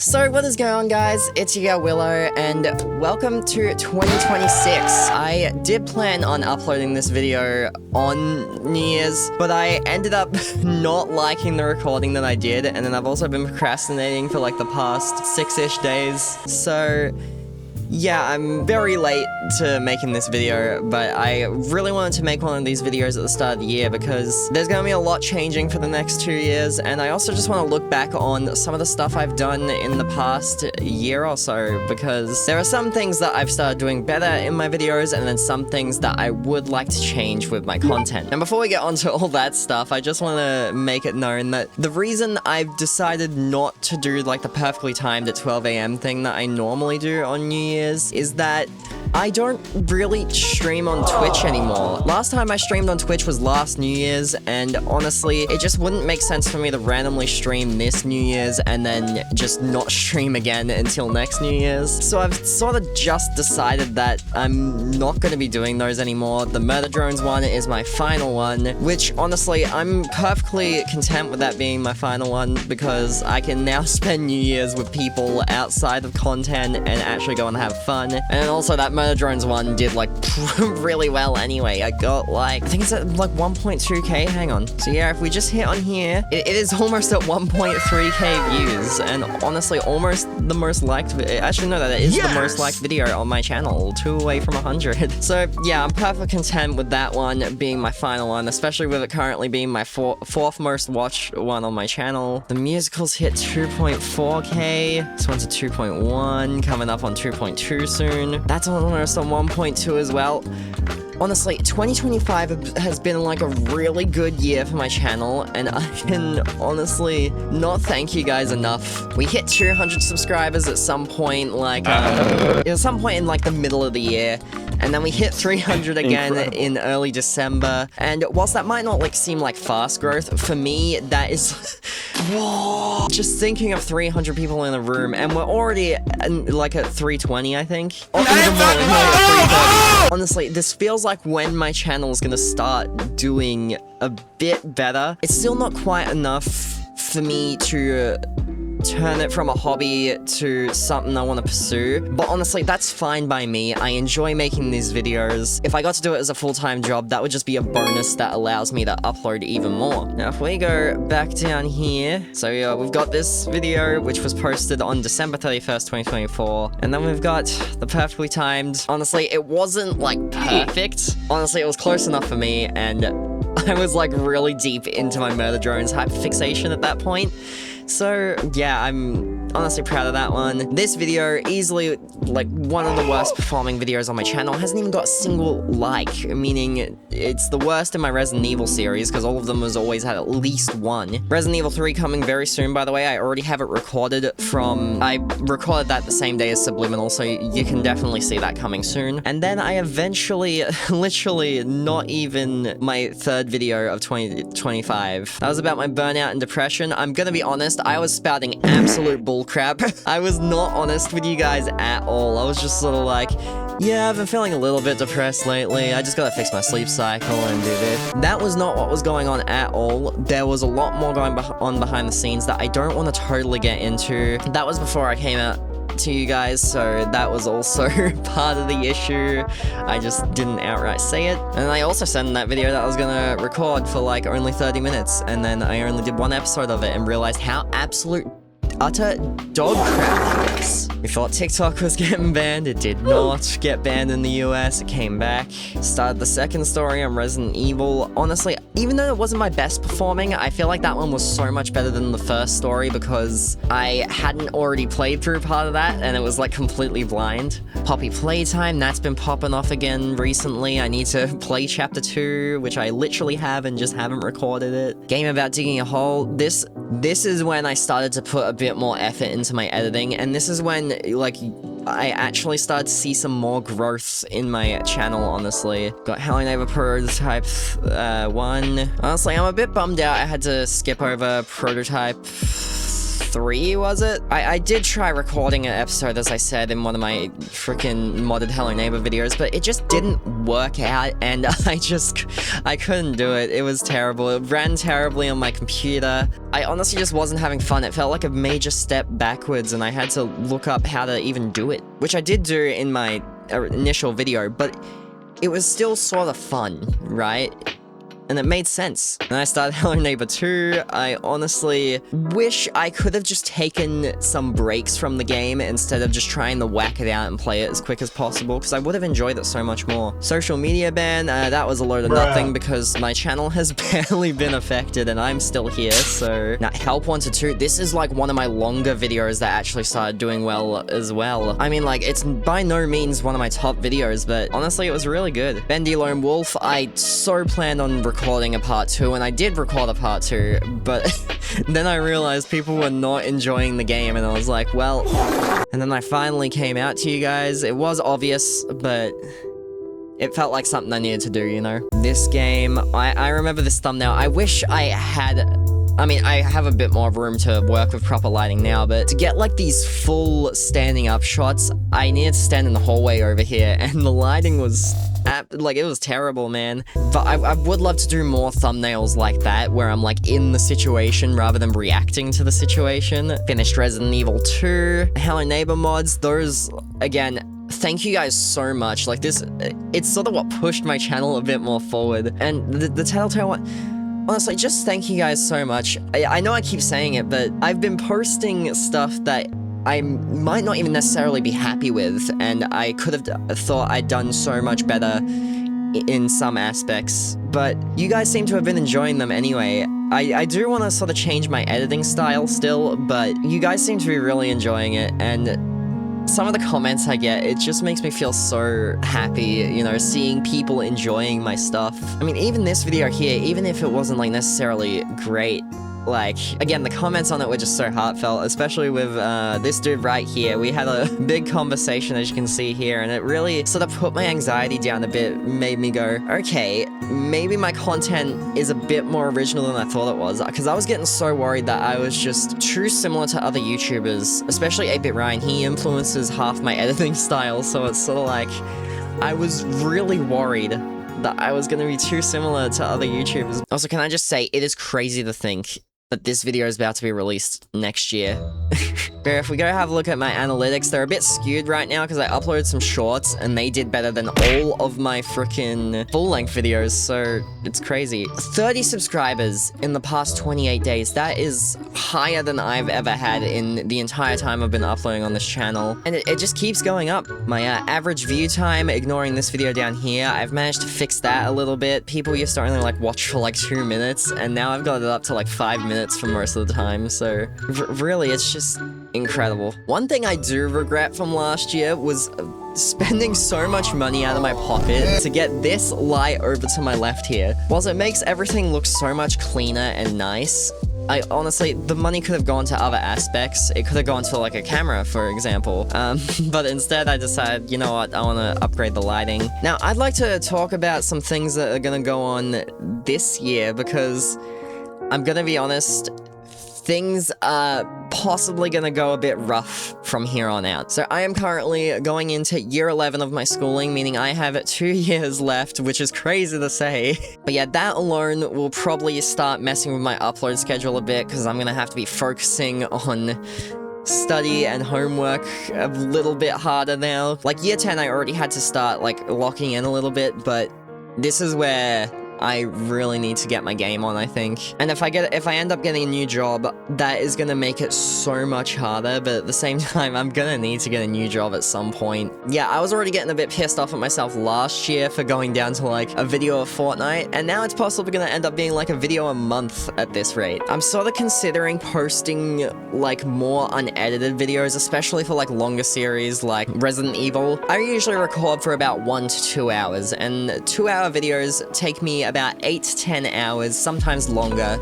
So what is going on, guys? It's your girl Willow, and welcome to 2026. I did plan on uploading this video on New Year's, but I ended up not liking the recording that I did, and then I've also been procrastinating for like the past 6-ish days. So yeah, I'm very late to making this video, but I really wanted to make one of these videos at the start of the year because there's going to be a lot changing for the next 2 years, and I also just want to look back on some of the stuff I've done in the past year or so, because there are some things that I've started doing better in my videos, and then some things that I would like to change with my content. And before we get onto all that stuff, I just want to make it known that the reason I've decided not to do like the perfectly timed at 12 AM thing that I normally do on New Year's is that I don't really stream on Twitch anymore. Last time I streamed on Twitch was last New Year's, and honestly, it just wouldn't make sense for me to randomly stream this New Year's and then just not stream again until next New Year's. So I've sort of just decided that I'm not going to be doing those anymore. The Murder Drones one is my final one, which honestly, I'm perfectly content with that being my final one because I can now spend New Year's with people outside of content and actually go and have fun. And also that Murder Drones one did like really well anyway. I got like, I think it's at like 1.2k, hang on. So yeah, if we just hit on here, it is almost at 1.3k views, and honestly almost the most liked, actually no, that is the most liked video on my channel, 2 away from 100. So yeah, I'm perfectly content with that one being my final one, especially with it currently being my fourth most watched one on my channel. The musicals hit 2.4k, this one's at 2.1, coming up on 2.2 soon. That's almost on 1.2 as well. Honestly, 2025 has been like a really good year for my channel, and I can honestly not thank you guys enough. We hit 200 subscribers at some point, like, at some point in like the middle of the year, and then we hit 300 again in early December, and whilst that might not like seem like fast growth, for me, that is just thinking of 300 people in a room, and we're already like at 320, I think. Or even more, we're like at 330. Honestly, this feels like when my channel is gonna start doing a bit better. It's still not quite enough for me to turn it from a hobby to something I want to pursue, but honestly, that's fine by me. I enjoy making these videos. If I got to do it as a full-time job, that would just be a bonus that allows me to upload even more. Now, if we go back down here, so we've got this video, which was posted on December 31st, 2024, and then we've got the perfectly timed. Honestly, it wasn't, like, perfect. Honestly, it was close enough for me, and I was, like, really deep into my Murder Drones hyperfixation at that point. So, yeah, I'm honestly proud of that one. This video, easily, like, one of the worst performing videos on my channel, hasn't even got a single like, meaning it's the worst in my Resident Evil series, because all of them has always had at least one. Resident Evil 3 coming very soon, by the way. I already have it recorded from... I recorded that the same day as Subliminal, so you can definitely see that coming soon. And then I eventually, literally, not even my third video of 2025. That was about my burnout and depression. I'm gonna be honest, I was spouting absolute bullcrap. I was not honest with you guys at all. I was just sort of like, yeah, I've been feeling a little bit depressed lately. I just gotta fix my sleep cycle and do this. That was not what was going on at all. There was a lot more going on behind the scenes that I don't want to totally get into. That was before I came out to you guys, so that was also part of the issue. I just didn't outright say it. And I also said in that video that I was gonna record for like only 30 minutes, and then I only did one episode of it and realized how absolute utter dog crap it is. We thought TikTok was getting banned. It did not get banned in the US. It came back. Started the second story on Resident Evil. Honestly, even though it wasn't my best performing, I feel like that one was so much better than the first story because I hadn't already played through part of that and it was like completely blind. Poppy Playtime, that's been popping off again recently. I need to play chapter 2, which I literally have and just haven't recorded it. Game about digging a hole. This is when I started to put a bit more effort into my editing, and this is when, like, I actually started to see some more growth in my channel, honestly. Got Hello Neighbor Prototype 1. Honestly, I'm a bit bummed out I had to skip over Prototype 3, was it? I did try recording an episode, as I said, in one of my freaking modded Hello Neighbor videos, but it just didn't work out, and I couldn't do it. It was terrible. It ran terribly on my computer. I honestly just wasn't having fun. It felt like a major step backwards, and I had to look up how to even do it, which I did do in my initial video, but it was still sort of fun, right? And it made sense. And I started Hello Neighbor 2. I honestly wish I could have just taken some breaks from the game instead of just trying to whack it out and play it as quick as possible, because I would have enjoyed it so much more. Social media ban, that was a load of nothing because my channel has barely been affected and I'm still here, so... Now, Help Wanted 2, this is like one of my longer videos that actually started doing well as well. I mean, like, it's by no means one of my top videos, but honestly, it was really good. Bendy Lone Wolf, I so planned on recording a part 2, and I did record a part 2, but then I realized people were not enjoying the game, and I was like, well... And then I finally came out to you guys. It was obvious, but... it felt like something I needed to do, you know? This game, I remember this thumbnail. I wish I had... I mean, I have a bit more room to work with proper lighting now, but to get, like, these full standing up shots, I needed to stand in the hallway over here, and the lighting was... like, it was terrible, man. But I would love to do more thumbnails like that, where I'm, like, in the situation rather than reacting to the situation. Finished Resident Evil 2, Hello Neighbor mods, those, again... Thank you guys so much. Like, this, it's sort of what pushed my channel a bit more forward. And the Telltale one... Honestly, just thank you guys so much. I know I keep saying it, but I've been posting stuff that I might not even necessarily be happy with, and I could have thought I'd done so much better in some aspects, but you guys seem to have been enjoying them anyway. I do want to sort of change my editing style still, but you guys seem to be really enjoying it, and some of the comments I get, it just makes me feel so happy, you know, seeing people enjoying my stuff. I mean, even this video here, even if it wasn't, like, necessarily great, like, again, the comments on it were just so heartfelt, especially with, this dude right here. We had a big conversation, as you can see here, and it really sort of put my anxiety down a bit, made me go, okay, maybe my content is a bit more original than I thought it was, because I was getting so worried that I was just too similar to other YouTubers, especially 8-Bit Ryan. He influences half my editing style, so it's sort of like, I was really worried that I was gonna be too similar to other YouTubers. Also, can I just say, it is crazy to think that this video is about to be released next year. If we go have a look at my analytics, they're a bit skewed right now because I uploaded some shorts and they did better than all of my freaking full-length videos, so it's crazy. 30 subscribers in the past 28 days. That is higher than I've ever had in the entire time I've been uploading on this channel. And it just keeps going up. My average view time, ignoring this video down here, I've managed to fix that a little bit. People used to only, like, watch for, like, 2 minutes, and now I've got it up to, like, 5 minutes for most of the time, so really, it's just incredible. One thing I do regret from last year was spending so much money out of my pocket to get this light over to my left here. Whilst it makes everything look so much cleaner and nice, I honestly, the money could have gone to other aspects. It could have gone to, like, a camera, for example. But instead I decided, you know what, I want to upgrade the lighting. Now, I'd like to talk about some things that are going to go on this year, because I'm gonna be honest, things are possibly gonna go a bit rough from here on out. So I am currently going into year 11 of my schooling, meaning I have 2 years left, which is crazy to say. But yeah, that alone will probably start messing with my upload schedule a bit, because I'm gonna have to be focusing on study and homework a little bit harder now. Like, year 10 I already had to start, like, locking in a little bit, but this is where I really need to get my game on, I think. And if I end up getting a new job, that is gonna make it so much harder, but at the same time, I'm gonna need to get a new job at some point. Yeah, I was already getting a bit pissed off at myself last year for going down to, like, a video a fortnight, and now it's possibly gonna end up being, like, a video a month at this rate. I'm sort of considering posting, like, more unedited videos, especially for, like, longer series, like Resident Evil. I usually record for about 1 to 2 hours, and 2-hour videos take me about 8 to 10 hours, sometimes longer,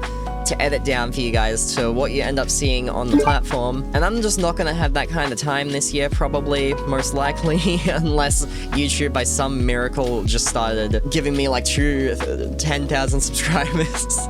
to edit down for you guys to what you end up seeing on the platform. And I'm just not gonna have that kind of time this year, probably, most likely, unless YouTube by some miracle just started giving me like 10,000 subscribers.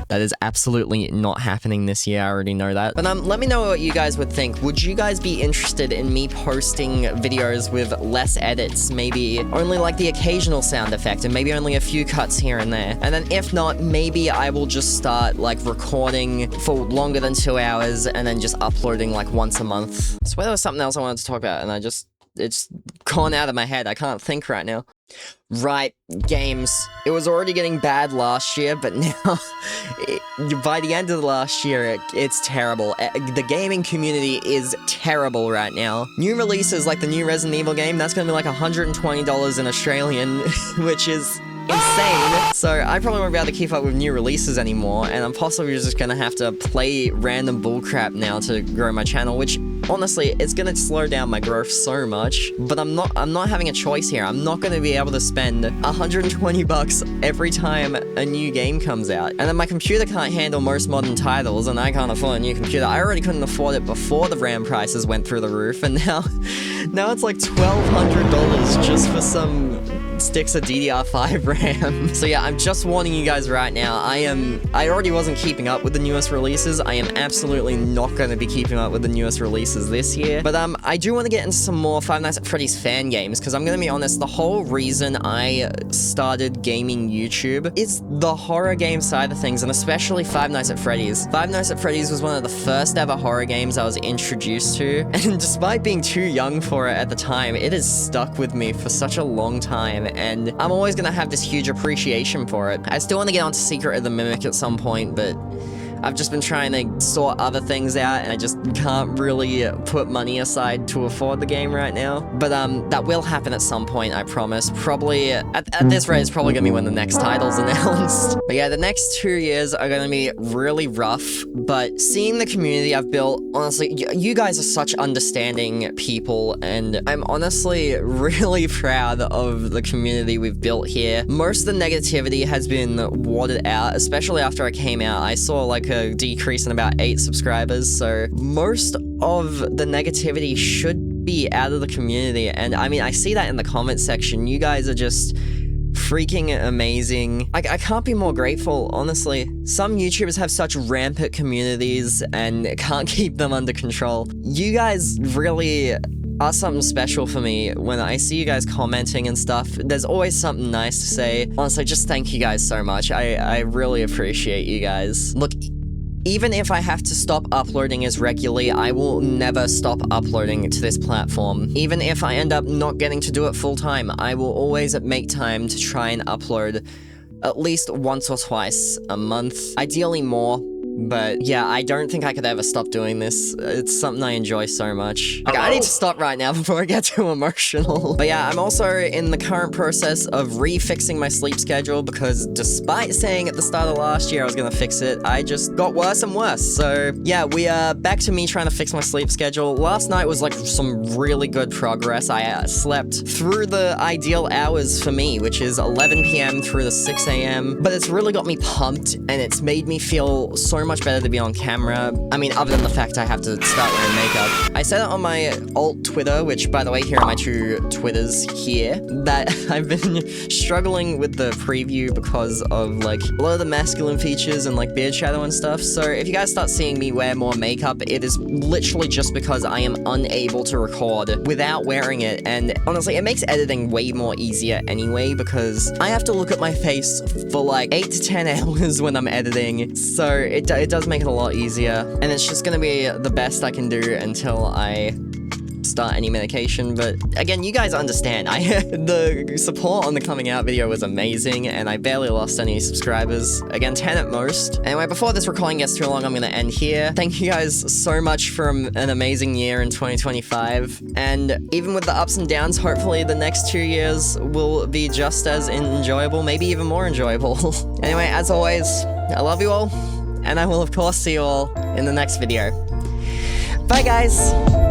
That is absolutely not happening this year, I already know that. But let me know what you guys would think. Would you guys be interested in me posting videos with less edits? Maybe only like the occasional sound effect and maybe only a few cuts here and there. And then if not, maybe I will just start like recording for longer than 2 hours and then just uploading like once a month. I swear there was something else I wanted to talk about and it's gone out of my head. I can't think right now. Right, games. It was already getting bad last year, but now, by the end of the last year, it's terrible. The gaming community is terrible right now. New releases, like the new Resident Evil game, that's gonna be like $120 in Australian, which is insane. So I probably won't be able to keep up with new releases anymore, and I'm possibly just gonna have to play random bullcrap now to grow my channel, which honestly, it's gonna slow down my growth so much. But I'm not having a choice here. I'm not gonna be able to spend 120 bucks every time a new game comes out. And then my computer can't handle most modern titles, and I can't afford a new computer. I already couldn't afford it before the RAM prices went through the roof, and now it's like $1,200 just for some sticks of DDR5 RAM. So yeah, I'm just warning you guys right now, I already wasn't keeping up with the newest releases. I am absolutely not going to be keeping up with the newest releases this year. But I do want to get into some more Five Nights at Freddy's fan games, because I'm going to be honest, the whole reason I started gaming YouTube is the horror game side of things, and especially Five Nights at Freddy's. Five Nights at Freddy's was one of the first ever horror games I was introduced to, and despite being too young for it at the time, it has stuck with me for such a long time, and I'm always gonna have this huge appreciation for it. I still want to get onto Secret of the Mimic at some point, but I've just been trying to sort other things out, and I just can't really put money aside to afford the game right now. But that will happen at some point, I promise. Probably, at this rate, it's probably gonna be when the next title's announced. But yeah, the next 2 years are gonna be really rough, but seeing the community I've built, honestly, you guys are such understanding people, and I'm honestly really proud of the community we've built here. Most of the negativity has been watered out, especially after I came out. I saw like a decrease in about 8 subscribers, so most of the negativity should be out of the community, and I mean, I see that in the comment section. You guys are just freaking amazing. I can't be more grateful, honestly. Some YouTubers have such rampant communities and can't keep them under control. You guys really are something special for me. When I see you guys commenting and stuff, there's always something nice to say. Honestly, just thank you guys so much. I really appreciate you guys. Look, even if I have to stop uploading as regularly, I will never stop uploading to this platform. Even if I end up not getting to do it full time, I will always make time to try and upload at least once or twice a month, ideally more. But yeah, I don't think I could ever stop doing this. It's something I enjoy so much. Okay, I need to stop right now before I get too emotional. But yeah, I'm also in the current process of refixing my sleep schedule, because despite saying at the start of last year I was gonna fix it, I just got worse and worse. So yeah, we are back to me trying to fix my sleep schedule. Last night was like some really good progress. I slept through the ideal hours for me, which is 11 p.m. through the 6 a.m. But it's really got me pumped, and it's made me feel so much better to be on camera. I mean, other than the fact I have to start wearing makeup. I said it on my alt Twitter, which, by the way, here are my 2 Twitters here, that I've been struggling with the preview because of, like, a lot of the masculine features and, like, beard shadow and stuff. So if you guys start seeing me wear more makeup, it is literally just because I am unable to record without wearing it. And honestly, it makes editing way more easier anyway, because I have to look at my face for, like, 8 to 10 hours when I'm editing. So it does make it a lot easier, and it's just gonna be the best I can do until I start any medication. But again, you guys understand. The support on the coming out video was amazing, and I barely lost any subscribers. Again, 10 at most. Anyway, before this recording gets too long, I'm gonna end here. Thank you guys so much for an amazing year in 2025, and even with the ups and downs, hopefully the next 2 years will be just as enjoyable, maybe even more enjoyable. Anyway, as always, I love you all, and I will of course see you all in the next video. Bye guys!